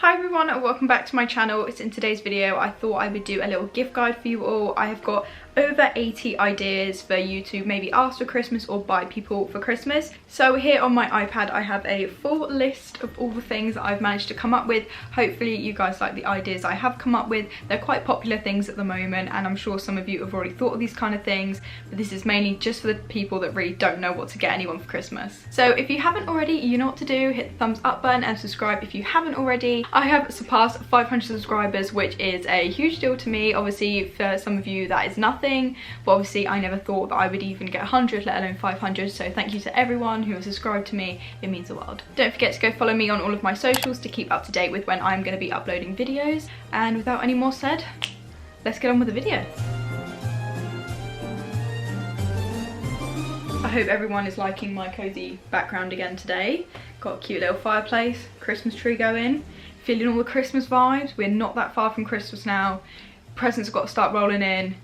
Hi everyone and welcome back to my channel. In today's video I thought I would do a little gift guide for you all. I have got over 80 ideas for you to maybe ask for Christmas or buy people for Christmas. So here on my iPad I have a full list of all the things that I've managed to come up with. Hopefully you guys like the ideas I have come up with. They're quite popular things at the moment and I'm sure some of you have already thought of these kind of things, but this is mainly just for the people that really don't know what to get anyone for Christmas. So if you haven't already, you know what to do. Hit the thumbs up button and subscribe if you haven't already. I have surpassed 500 subscribers, which is a huge deal to me. Obviously for some of you that is nothing, but obviously I never thought that I would even get 100, let alone 500. So thank you to everyone who has subscribed to me. It means the world. Don't forget to go follow me on all of my socials to keep up to date with when I'm going to be uploading videos. And without any more said, let's get on with the video. I hope everyone is liking my cozy background again today. Got a cute little fireplace, Christmas tree going, feeling all the Christmas vibes. We're not that far from Christmas now. Presents have got to start rolling in,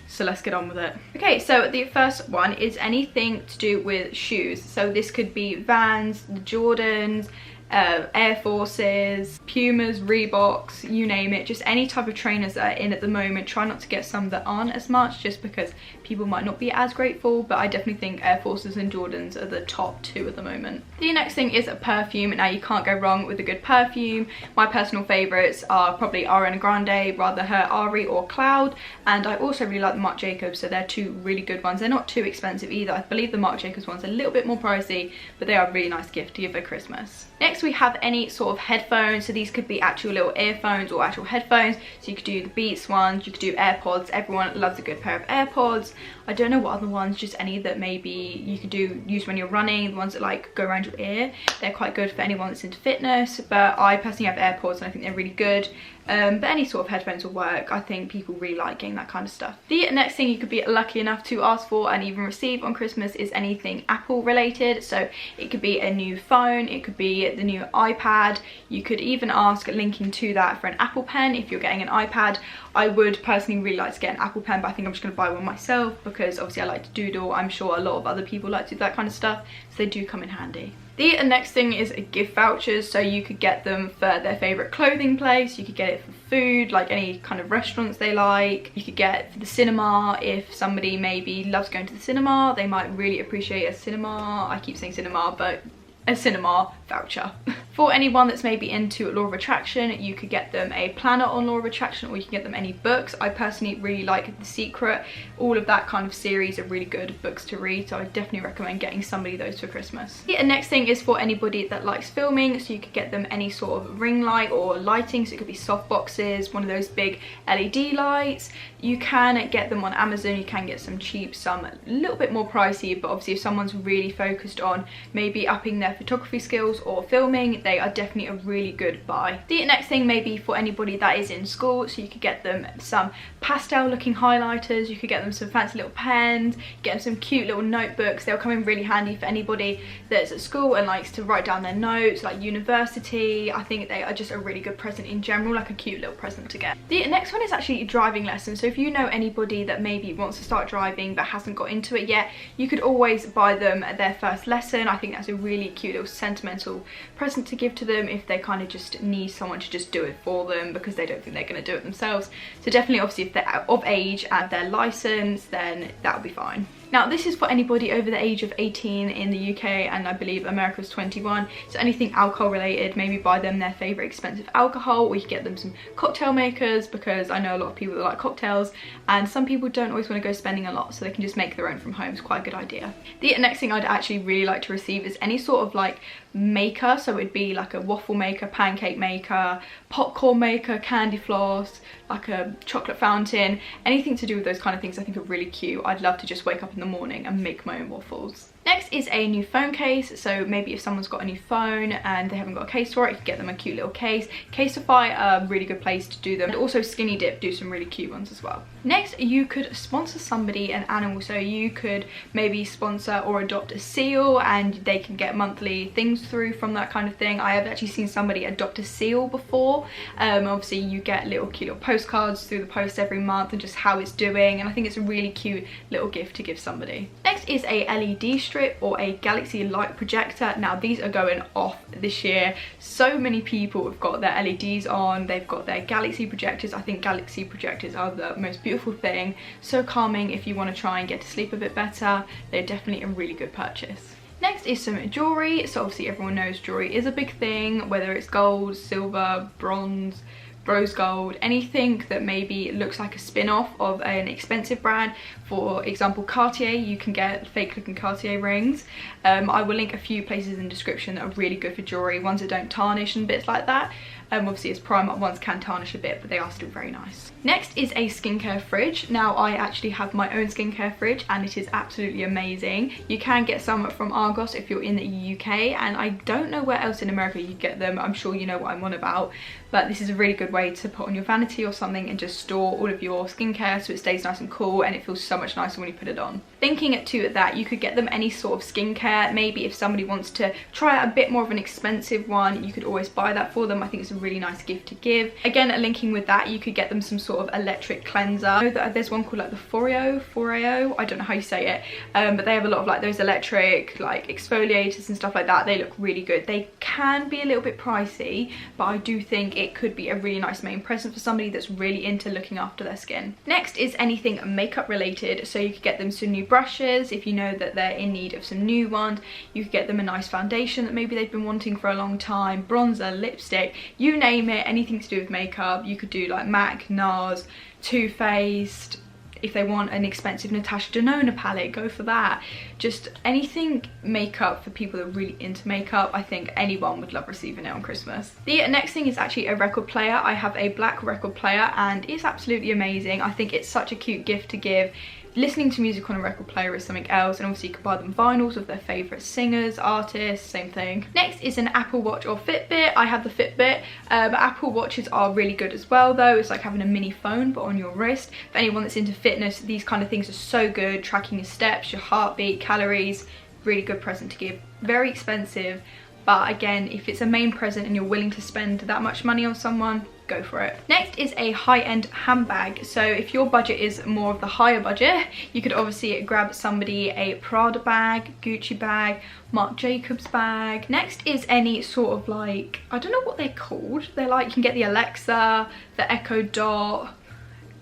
so let's get on with it. Okay, so the first one is anything to do with shoes. So this could be Vans, the Jordans, Air Forces, Pumas, Reeboks, you name it. Just any type of trainers that are in at the moment. Try not to get some that aren't as much, just because people might not be as grateful, but I definitely think Air Forces and Jordans are the top two at the moment. The next thing is a perfume. Now you can't go wrong with a good perfume. My personal favourites are probably Ariana Grande, rather her Ari or Cloud, and I also really like the Marc Jacobs, so they're two really good ones. They're not too expensive either. I believe the Marc Jacobs one's a little bit more pricey, but they are a really nice gift to give at Christmas. Next we have any sort of headphones. So these could be actual little earphones or actual headphones. So you could do the Beats ones, you could do AirPods. Everyone loves a good pair of AirPods. I don't know what other ones, just any that maybe you could use when you're running, the ones that like go around your ear. They're quite good for anyone that's into fitness, but I personally have AirPods and I think they're really good. But any sort of headphones will work. I think people really like getting that kind of stuff. The next thing you could be lucky enough to ask for and even receive on Christmas is anything Apple related. So it could be a new phone, it could be the new iPad. You could even ask linking to that for an Apple Pen if you're getting an iPad. I would personally really like to get an Apple Pen, but I think I'm just going to buy one myself because obviously I like to doodle. I'm sure a lot of other people like to do that kind of stuff, so they do come in handy. The next thing is gift vouchers. So you could get them for their favourite clothing place, you could get it for food, like any kind of restaurants they like. You could get it for the cinema. If somebody maybe loves going to the cinema, they might really appreciate a cinema, I keep saying cinema, but a cinema voucher. For anyone that's maybe into Law of Attraction, you could get them a planner on Law of Attraction, or you can get them any books. I personally really like The Secret. All of that kind of series are really good books to read, so I definitely recommend getting somebody those for Christmas. The next thing is for anybody that likes filming, so you could get them any sort of ring light or lighting. So it could be soft boxes, one of those big LED lights. You can get them on Amazon. You can get some cheap, some a little bit more pricey, but obviously if someone's really focused on maybe upping their photography skills or filming, they are definitely a really good buy. The next thing may be for anybody that is in school, so you could get them some pastel looking highlighters, you could get them some fancy little pens, get them some cute little notebooks. They'll come in really handy for anybody that's at school and likes to write down their notes, like university. I think they are just a really good present in general, like a cute little present to get. The next one is actually driving lessons. So if you know anybody that maybe wants to start driving but hasn't got into it yet, you could always buy them their first lesson. I think that's a really cute little sentimental present to give to them if they kind of just need someone to just do it for them because they don't think they're going to do it themselves. So definitely, obviously, if they're of age and they're licensed, then that'll be fine. Now this is for anybody over the age of 18 in the UK, and I believe America's 21. So anything alcohol related, maybe buy them their favourite expensive alcohol, or you can get them some cocktail makers, because I know a lot of people that like cocktails and some people don't always want to go spending a lot, so they can just make their own from home. It's quite a good idea. The next thing I'd actually really like to receive is any sort of like maker. So it'd be like a waffle maker, pancake maker, popcorn maker, candy floss, like a chocolate fountain, anything to do with those kind of things I think are really cute. I'd love to just wake up in the morning and make my own waffles. Next is a new phone case. So maybe if someone's got a new phone and they haven't got a case for it, you can get them a cute little case. Casetify, a really good place to do them. And also Skinny Dip do some really cute ones as well. Next, you could sponsor somebody an animal. So you could maybe sponsor or adopt a seal, and they can get monthly things through from that kind of thing. I have actually seen somebody adopt a seal before. Obviously you get cute little postcards through the post every month and just how it's doing, and I think it's a really cute little gift to give somebody. Next is a LED strip or a galaxy light projector. Now these are going off this year. So many people have got their LEDs on, they've got their galaxy projectors. I think galaxy projectors are the most beautiful thing, so calming if you want to try and get to sleep a bit better. They're definitely a really good purchase. Next is some jewellery. So obviously everyone knows jewellery is a big thing, whether it's gold, silver, bronze, rose gold, anything that maybe looks like a spin-off of an expensive brand. For example, Cartier, you can get fake looking Cartier rings. I will link a few places in the description that are really good for jewellery, ones that don't tarnish and bits like that. Obviously as Primark ones can tarnish a bit, but they are still very nice. Next is a skincare fridge. Now I actually have my own skincare fridge and it is absolutely amazing. You can get some from Argos if you're in the UK, and I don't know where else in America you get them. I'm sure you know what I'm on about, but this is a really good way to put on your vanity or something and just store all of your skincare so it stays nice and cool, and it feels so much nicer when you put it on. Thinking too at that, you could get them any sort of skincare. Maybe if somebody wants to try out a bit more of an expensive one, you could always buy that for them. I think it's a really nice gift to give. Again, linking with that, you could get them some sort of electric cleanser. I know that there's one called like the Foreo, I don't know how you say it, but they have a lot of like those electric like exfoliators and stuff like that. They look really good. They can be a little bit pricey, but I do think it could be a really nice main present for somebody that's really into looking after their skin. Next is anything makeup related. So you could get them some new brushes if you know that they're in need of some new ones. You could get them a nice foundation that maybe they've been wanting for a long time, bronzer, lipstick, you name it, anything to do with makeup. You could do like MAC, NARS, Too Faced. If they want an expensive Natasha Denona palette, go for that. Just anything makeup for people that are really into makeup. I think anyone would love receiving it on Christmas. The next thing is actually a record player. I have a black record player and it's absolutely amazing. I think it's such a cute gift to give. Listening to music on a record player is something else, and obviously you can buy them vinyls of their favourite singers, artists, same thing. Next is an Apple Watch or Fitbit. I have the Fitbit. Apple Watches are really good as well though. It's like having a mini phone but on your wrist. For anyone that's into fitness, these kind of things are so good. Tracking your steps, your heartbeat, calories, really good present to give. Very expensive, but again, if it's a main present and you're willing to spend that much money on someone, go for it. Next is a high-end handbag. So if your budget is more of the higher budget, you could obviously grab somebody a Prada bag, Gucci bag, Marc Jacobs bag. Next is any sort of like, I don't know what they're called. They're like, you can get the Alexa, the Echo Dot,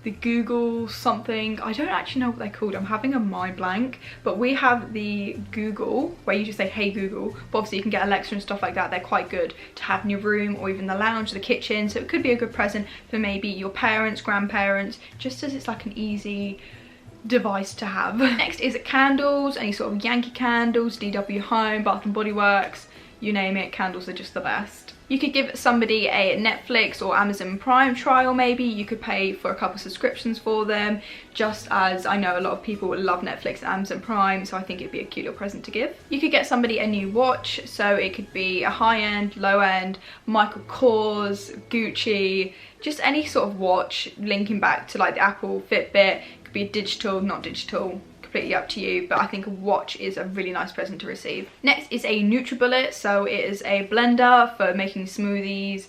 the Google something. I don't actually know what they're called. I'm having a mind blank, but we have the Google where you just say, hey Google, but obviously you can get Alexa and stuff like that. They're quite good to have in your room or even the lounge, the kitchen. So it could be a good present for maybe your parents, grandparents, just as it's like an easy device to have. Next is candles, any sort of Yankee candles, DW Home, Bath and Body Works, you name it, candles are just the best. You could give somebody a Netflix or Amazon Prime trial maybe. You could pay for a couple of subscriptions for them, just as I know a lot of people love Netflix and Amazon Prime, so I think it'd be a cute little present to give. You could get somebody a new watch, so it could be a high-end, low-end, Michael Kors, Gucci, just any sort of watch linking back to like the Apple Fitbit. It could be digital, not digital, completely up to you, but I think a watch is a really nice present to receive. Next is a Nutribullet. So it is a blender for making smoothies.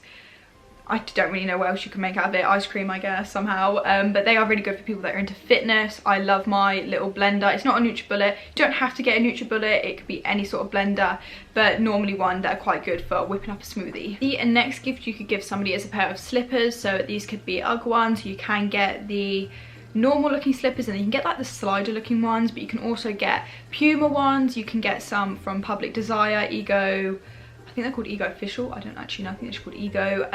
I don't really know what else you can make out of it, ice cream I guess somehow, but they are really good for people that are into fitness. I love my little blender. It's not a Nutribullet, you don't have to get a Nutribullet, it could be any sort of blender, but normally one that are quite good for whipping up a smoothie. The next gift you could give somebody is a pair of slippers. So these could be UGG ones. You can get the normal looking slippers and then you can get like the slider looking ones, but you can also get Puma ones. You can get some from Public Desire, Ego, I think they're called Ego Official, I don't actually know, I think they're just called Ego,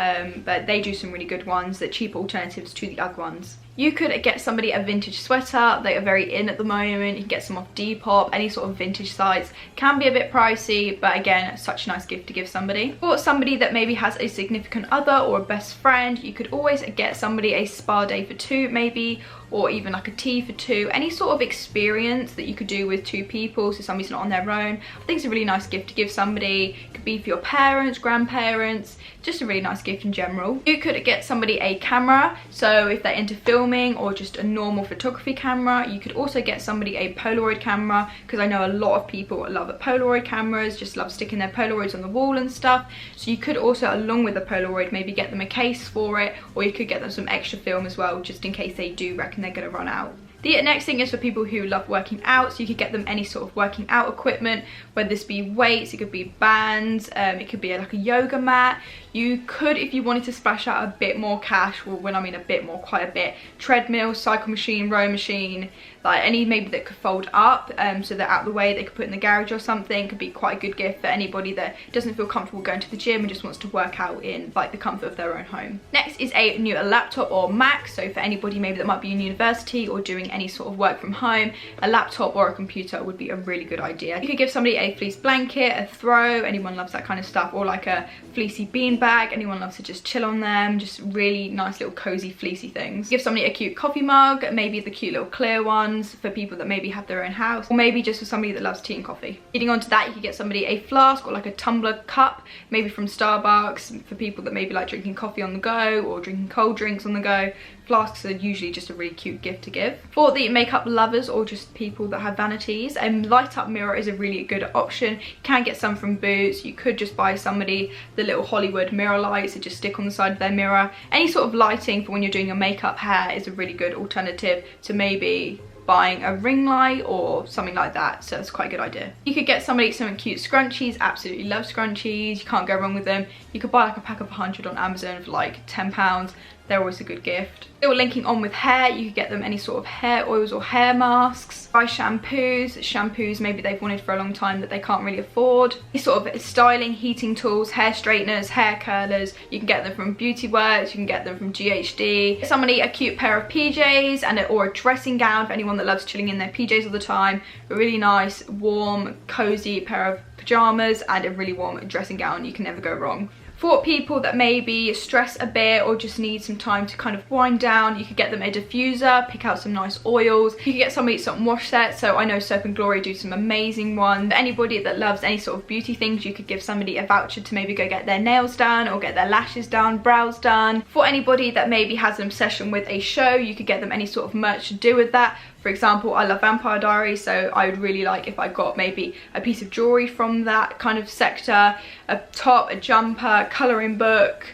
but they do some really good ones that are cheap alternatives to the UGG ones. You could get somebody a vintage sweater. They are very in at the moment. You can get some off Depop, any sort of vintage sites. Can be a bit pricey, but again, such a nice gift to give somebody. For somebody that maybe has a significant other or a best friend, you could always get somebody a spa day for two maybe, or even like a tea for two. Any sort of experience that you could do with two people, so somebody's not on their own. I think it's a really nice gift to give somebody. It could be for your parents, grandparents, just a really nice gift in general. You could get somebody a camera, so if they're into filming or just a normal photography camera. You could also get somebody a Polaroid camera, because I know a lot of people love Polaroid cameras, just love sticking their Polaroids on the wall and stuff. So you could also, along with the Polaroid, maybe get them a case for it, or you could get them some extra film as well, just in case they do reckon they're going to run out. The next thing is for people who love working out, so you could get them any sort of working out equipment, whether this be weights, it could be bands, it could be like a yoga mat. You could, if you wanted to splash out a bit more cash, well, when I mean a bit more, quite a bit, treadmill, cycle machine, row machine, like any maybe that could fold up, so they're out of the way, they could put in the garage or something. Could be quite a good gift for anybody that doesn't feel comfortable going to the gym and just wants to work out in like the comfort of their own home. Next is a new laptop or Mac, so for anybody maybe that might be in university or doing any sort of work from home, a laptop or a computer would be a really good idea. You could give somebody a fleece blanket, a throw, anyone loves that kind of stuff, or like a fleecy bean bag, anyone loves to just chill on them, just really nice little cozy fleecy things. Give somebody a cute coffee mug, maybe the cute little clear ones for people that maybe have their own house, or maybe just for somebody that loves tea and coffee. Leading on to that, you could get somebody a flask or like a tumbler cup, maybe from Starbucks, for people that maybe like drinking coffee on the go or drinking cold drinks on the go. Flasks are usually just a really cute gift to give. For the makeup lovers or just people that have vanities, a light up mirror is a really good option. You can get some from Boots. You could just buy somebody the little Hollywood mirror lights that just stick on the side of their mirror. Any sort of lighting for when you're doing your makeup, hair is a really good alternative to maybe buying a ring light or something like that, so it's quite a good idea. You could get somebody some cute scrunchies, absolutely love scrunchies, you can't go wrong with them. You could buy like a pack of 100 on Amazon for like £10, they're always a good gift. Still linking on with hair, you could get them any sort of hair oils or hair masks. Buy shampoos maybe they've wanted for a long time that they can't really afford. These sort of styling, heating tools, hair straighteners, hair curlers, you can get them from Beauty Works, you can get them from GHD. Get somebody a cute pair of PJs or a dressing gown for anyone that loves chilling in their PJs all the time. A really nice, warm, cozy pair of pajamas and a really warm dressing gown, you can never go wrong. For people that maybe stress a bit or just need some time to kind of wind down, you could get them a diffuser, pick out some nice oils. You could get somebody some wash sets, so I know Soap and Glory do some amazing ones. For anybody that loves any sort of beauty things, you could give somebody a voucher to maybe go get their nails done or get their lashes done, brows done. For anybody that maybe has an obsession with a show, you could get them any sort of merch to do with that. For example, I love Vampire Diaries, so I would really like if I got maybe a piece of jewellery from that kind of sector, a top, a jumper, colouring book,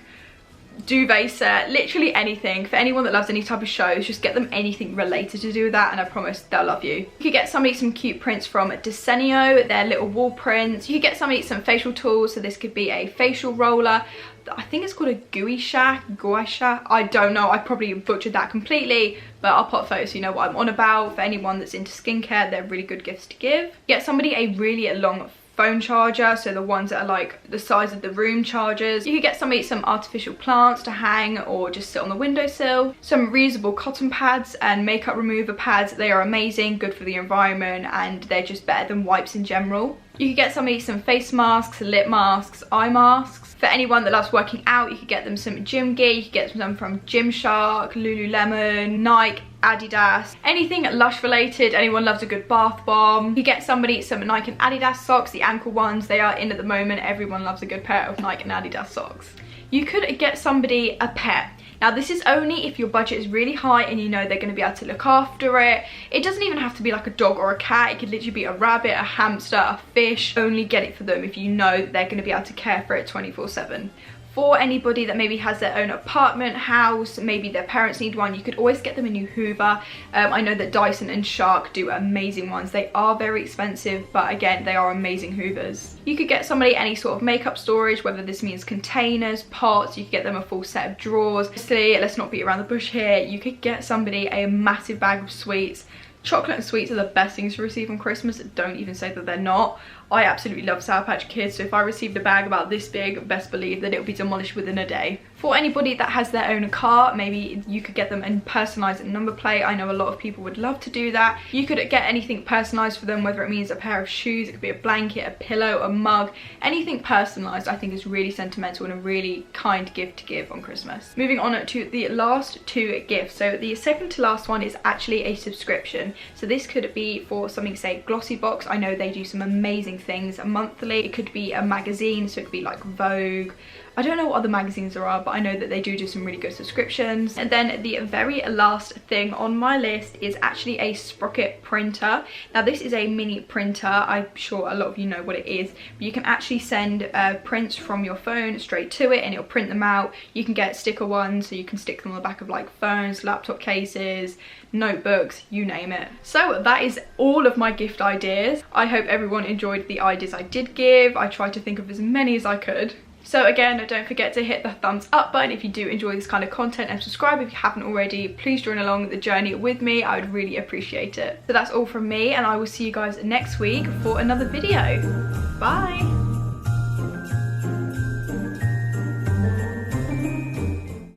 duvet set, literally anything. For anyone that loves any type of shows, just get them anything related to do with that and I promise they'll love you. You could get somebody some cute prints from Desenio, their little wall prints. You could get somebody some facial tools, so this could be a facial roller. I think it's called a gui sha, I don't know, I probably butchered that completely, but I'll pop photos so you know what I'm on about. For anyone that's into skincare, they're really good gifts to give. Get somebody a really long phone charger, so the ones that are like the size of the room chargers. You could get somebody some artificial plants to hang or just sit on the windowsill. Some reusable cotton pads and makeup remover pads, they are amazing, good for the environment, and they're just better than wipes in general. You could get somebody some face masks, lip masks, eye masks. For anyone that loves working out, you could get them some gym gear. You could get them from Gymshark, Lululemon, Nike, Adidas, anything Lush related. Anyone loves a good bath bomb. You get somebody some Nike and Adidas socks, the ankle ones, they are in at the moment. Everyone loves a good pair of Nike and Adidas socks. You could get somebody a pet. Now this is only if your budget is really high and you know they're going to be able to look after it. It doesn't even have to be like a dog or a cat. It could literally be a rabbit, a hamster, a fish. Only get it for them if you know that they're going to be able to care for it 24/7. For anybody that maybe has their own apartment, house, maybe their parents need one, you could always get them a new Hoover. I know that Dyson and Shark do amazing ones. They are very expensive, but again, they are amazing Hoovers. You could get somebody any sort of makeup storage, whether this means containers, pots. You could get them a full set of drawers. Obviously, let's not beat around the bush here. You could get somebody a massive bag of sweets. Chocolate and sweets are the best things to receive on Christmas. Don't even say that they're not. I absolutely love Sour Patch Kids, so if I received a bag about this big, best believe that it will be demolished within a day. For anybody that has their own car, maybe you could get them and personalise a number plate. I know a lot of people would love to do that. You could get anything personalised for them, whether it means a pair of shoes, it could be a blanket, a pillow, a mug. Anything personalised I think is really sentimental and a really kind gift to give on Christmas. Moving on to the last two gifts. So the second to last one is actually a subscription. So this could be for something, say Glossy Box. I know they do some amazing things monthly. It could be a magazine, so it could be like Vogue, I don't know what other magazines there are, but I know that they do some really good subscriptions. And then the very last thing on my list is actually a sprocket printer. Now this is a mini printer. I'm sure a lot of you know what it is, but you can actually send prints from your phone straight to it and it'll print them out. You can get sticker ones, so you can stick them on the back of like phones, laptop cases, notebooks, you name it. So that is all of my gift ideas. I hope everyone enjoyed the ideas I did give. I tried to think of as many as I could. So again, don't forget to hit the thumbs up button if you do enjoy this kind of content, and subscribe if you haven't already. Please join along the journey with me. I would really appreciate it. So that's all from me, and I will see you guys next week for another video. Bye.